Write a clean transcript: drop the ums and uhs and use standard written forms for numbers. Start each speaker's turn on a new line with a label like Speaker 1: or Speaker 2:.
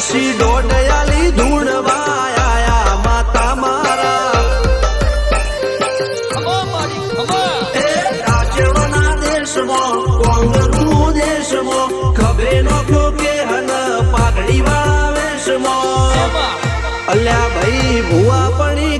Speaker 1: પછી દોડયાલી ધૂણવાયા માતા મારા રાજ્યના દેશમાં કોંગનું દેશમાં ખભે નો ખોકે હન પાઘડી વાળા વેશમાં અલ્યા ભાઈ ભુવા પડી